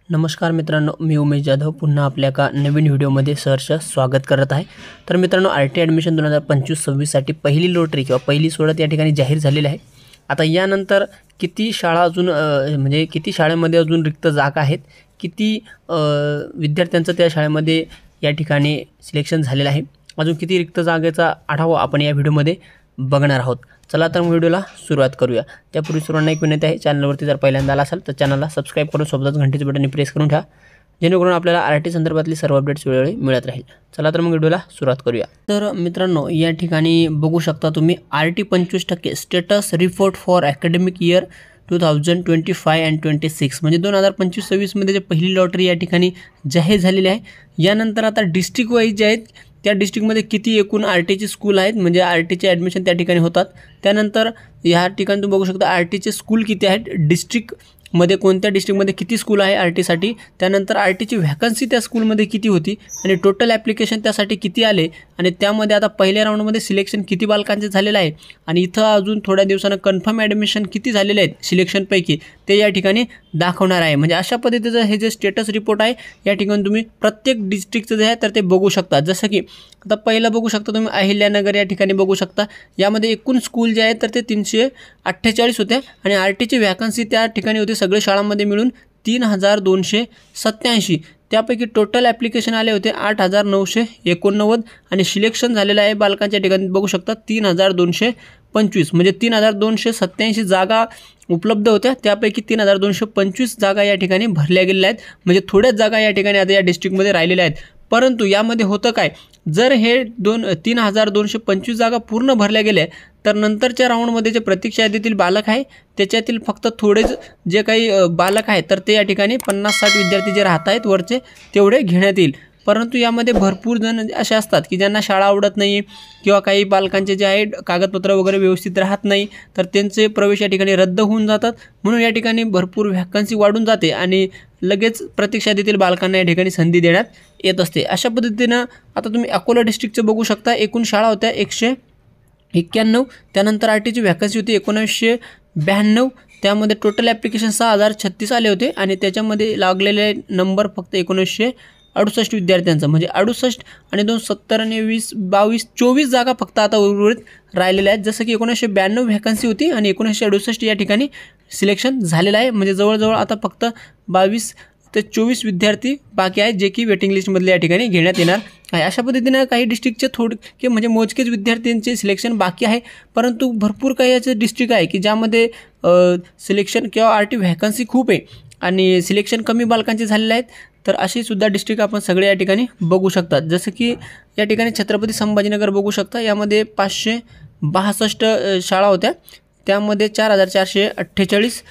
नमस्कार मित्रांनो, मी उमेश जाधव पुन्हा आपल्या एका नवीन व्हिडिओमध्ये सहर्ष स्वागत करत आहे। तर मित्रांनो, आरटी ॲडमिशन 2025-26 साठी पहिली लॉटरी किंवा पहिली सोडत या ठिकाणी जाहीर झालेली आहे। आता यानंतर किती शाळा अजून म्हणजे किती शाळेमध्ये अजून रिक्त जागा आहेत, किती विद्यार्थ्यांचं त्या शाळेमध्ये या ठिकाणी सिलेक्शन झालेलं आहे, अजून किती रिक्त जागेचा आढावा आपण या व्हिडिओमध्ये बघणार आहोत। चला तर व्हिडिओला सुरुवात करूया। त्यापूर्वी सर्वांना एक विनंती आहे, चॅनलवरती जर पहिल्यांदा आला असाल तर चॅनलला सबस्क्राइब करून सोबतच घंटीचं बटन प्रेस करून ठेवा, जेणेकरून आपल्याला आरटी संदर्भातली सर्व अपडेट्स वेळोवेळी मिळत राहील। चला तर मग व्हिडिओला सुरुवात करूया। तर मित्रांनो, या ठिकाणी बघू शकता तुम्ही RT 25% status report for academic year 2025 and 26 म्हणजे 2025-26 मध्ये जे पहिली लॉटरी या ठिकाणी जाहीर झालेली आहे। यानंतर आता डिस्ट्रिक्ट वाईज जे आहेत त्या डिस्ट्रिक्टमध्ये किती एकूण आरटीचे स्कूल आहेत, म्हणजे आरटीचे ॲडमिशन त्या ठिकाणी होतात। त्यानंतर या ठिकाणी तुम्ही बघू शकता आरटीचे स्कूल किती आहेत, डिस्ट्रिक्टमध्ये कोणत्या डिस्ट्रिक्टमध्ये किती स्कूल आहे आरटीसाठी, त्यानंतर आरटीची व्हॅकन्सी त्या स्कूलमध्ये किती होती आणि टोटल ॲप्लिकेशन त्यासाठी किती आले आणि त्यामध्ये आता पहिल्या राऊंडमध्ये सिलेक्शन किती बालकांचे झालेलं आहे आणि इथं अजून थोड्या दिवसानं कन्फर्म ॲडमिशन किती झालेले आहेत सिलेक्शनपैकी ते या ठिकाणी दाखवणार आहे। म्हणजे अशा पद्धतीचं हे जे स्टेटस रिपोर्ट आहे या ठिकाणी तुम्ही प्रत्येक डिस्ट्रिक्टचं जे आहे तर ते बघू शकता। जसं की आता पहिलं बघू शकता तुम्ही अहिल्यानगर या ठिकाणी बघू शकता, यामध्ये एकूण स्कूल जे आहेत तर ते 348 होते आणि आरटीची व्हॅकन्सी त्या ठिकाणी होती सगळे शाळांमध्ये मिळून 3287। त्यापैकी टोटल ॲप्लिकेशन आले होते 8989 आणि सिलेक्शन झालेलं आहे बालकांच्या ठिकाणी बघू शकता 3225, म्हणजे 3287 जागा उपलब्ध होत्या, त्यापैकी 3225 जागा या ठिकाणी भरल्या गेलेल्या आहेत। म्हणजे थोड्याच जागा या ठिकाणी आता या डिस्ट्रिक्टमध्ये राहिलेल्या आहेत। परंतु यामध्ये होतं काय, जर हे 3225 जागा पूर्ण भरल्या गेल्या तर नंतरच्या राऊंडमध्ये जे प्रतीक्षा यादीतील बालक आहे त्याच्यातील फक्त थोडेच जे काही बालक आहेत तर ते या ठिकाणी 50-60 विद्यार्थी जे राहत आहेत वरचे तेवढे घेण्यात येईल। परंतु यामध्ये भरपूर जण असे असतात की ज्यांना शाळा आवडत नाही किंवा काही बालकांचे जे आहे कागदपत्र वगैरे व्यवस्थित राहत नाही तर त्यांचे प्रवेश या ठिकाणी रद्द होऊन जातात, म्हणून या ठिकाणी भरपूर व्हॅकन्सी वाढून जाते आणि लगेच प्रतीक्षा यादीतील बालकांना या ठिकाणी संधी देण्यात येत असते। अशा पद्धतीनं आता तुम्ही अकोला डिस्ट्रिक्टचं बघू शकता, एकूण शाळा होत्या 191, त्यानंतर आरटीची व्हॅकन्सी होती 1992, त्यामध्ये टोटल ॲप्लिकेशन 6036 आले होते आणि त्याच्यामध्ये लागलेले नंबर फक्त 1968 विद्यार्थ्यांचा, म्हणजे 68 आणि 2 70 आणि 20 22 24 जागा फक्त आता उर्वरित राहिलेल्या आहेत। जसं की 1992 व्हॅकन्सी होती आणि 1968 या ठिकाणी सिलेक्शन झालेलं आहे, म्हणजे जवळजवळ आता फक्त 22 ते 24 विद्यार्थी बाकी आहेत जे की वेटिंग लिस्टमधले या ठिकाणी घेण्यात येणार आहे। अशा पद्धतीनं काही डिस्ट्रिक्टचे थोडके म्हणजे मोजकेच विद्यार्थ्यांचे सिलेक्शन बाकी आहे, परंतु भरपूर काही असे डिस्ट्रिक्ट आहे की ज्यामध्ये सिलेक्शन किंवा आरटी व्हॅकन्सी खूप आहे आणि सिलेक्शन कमी बालकांचे झालेले आहेत। तर अशी सुद्धा डिस्ट्रिक्ट आपण सगळे या ठिकाणी बघू शकतात। जसं की या ठिकाणी छत्रपती संभाजीनगर बघू शकता, यामध्ये 562 शाळा होत्या, त्यामध्ये 4448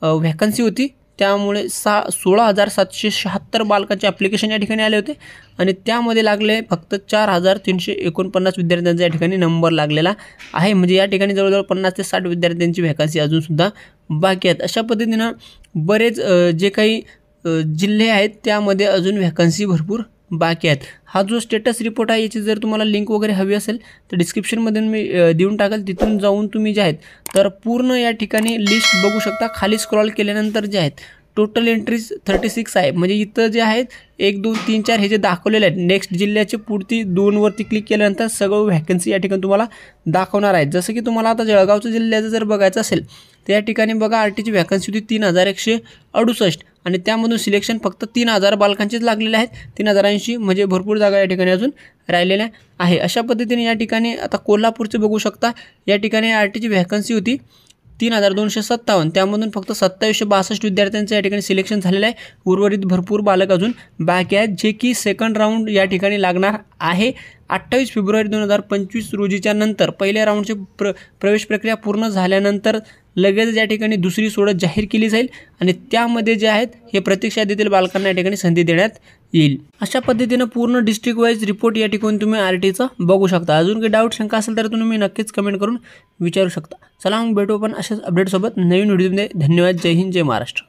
व्हॅकन्सी होती, त्यामुळे 16,776 बालकांचे ॲप्लिकेशन या ठिकाणी आले होते आणि त्यामध्ये लागले फक्त 4349 विद्यार्थ्यांचा या ठिकाणी नंबर लागलेला आहे। म्हणजे या ठिकाणी जवळजवळ 50 ते 60 विद्यार्थ्यांची व्हॅकन्सी अजूनसुद्धा बाकी आहेत। अशा पद्धतीनं बरेच जे काही जिल्हे आहेत त्यामध्ये अजून व्हॅकन्सी भरपूर बाकी आहेत। हा जो स्टेटस रिपोर्ट आहे याची जर तुम्हाला लिंक वगैरे हवी असेल तर डिस्क्रिप्शनमध्ये मी देऊन टाकेल, तिथून जाऊन तुम्ही जे आहेत तर पूर्ण या ठिकाणी लिस्ट बघू शकता। खाली स्क्रॉल केल्यानंतर जे आहेत टोटल एंट्रीज 36 आहे, म्हणजे इथं जे आहेत 1 2 3 4 हे जे दाखवलेले आहेत नेक्स्ट जिल्ह्याची पुढती 2 वरती क्लिक केल्यानंतर सगळं व्हॅकन्सी या ठिकाणी तुम्हाला दाखवणार आहे। जसं की तुम्हाला आता जळगावच्या जिल्ह्याचं जर बघायचं असेल तर या ठिकाणी बघा आरटीची व्हॅकन्सी होती 3168 आणि त्यामधून सिलेक्शन फक्त 3000 बालकांचेच लागलेले आहेत, 3080, म्हणजे भरपूर जागा या ठिकाणी अजून राहिलेल्या आहे। अशा पद्धतीने या ठिकाणी आता कोल्हापूरचं बघू शकता, या ठिकाणी आरटीची व्हॅकन्सी होती 3257, त्यामधून फक्त 2762 विद्यार्थ्यांचं या ठिकाणी सिलेक्शन झालेलं आहे। उर्वरित भरपूर बालक अजून बाकी आहेत जे की सेकंड राऊंड या ठिकाणी लागणार आहे 28 फेब्रुवारी 2025 रोजीच्या नंतर। पहिल्या राऊंडचे प्रवेश प्रक्रिया पूर्ण झाल्यानंतर लगेच या ठिकाणी दुसरी सोडत जाहीर केली जाईल आणि त्यामध्ये जे आहेत हे प्रतीक्षा यादीतील बालकांना या ठिकाणी संधी देण्यात येईल। अशा पद्धतीनं पूर्ण डिस्ट्रिक्ट वाईज रिपोर्ट या ठिकाणी तुम्ही आरटीचा बघू शकता। अजून काही डाऊट शंका असेल तर तुम्ही नक्कीच कमेंट करून विचारू शकता। चला मग भेटू आपण अशाच अपडेटसोबत नवीन व्हिडिओमध्ये। धन्यवाद, जय हिंद, जय महाराष्ट्र।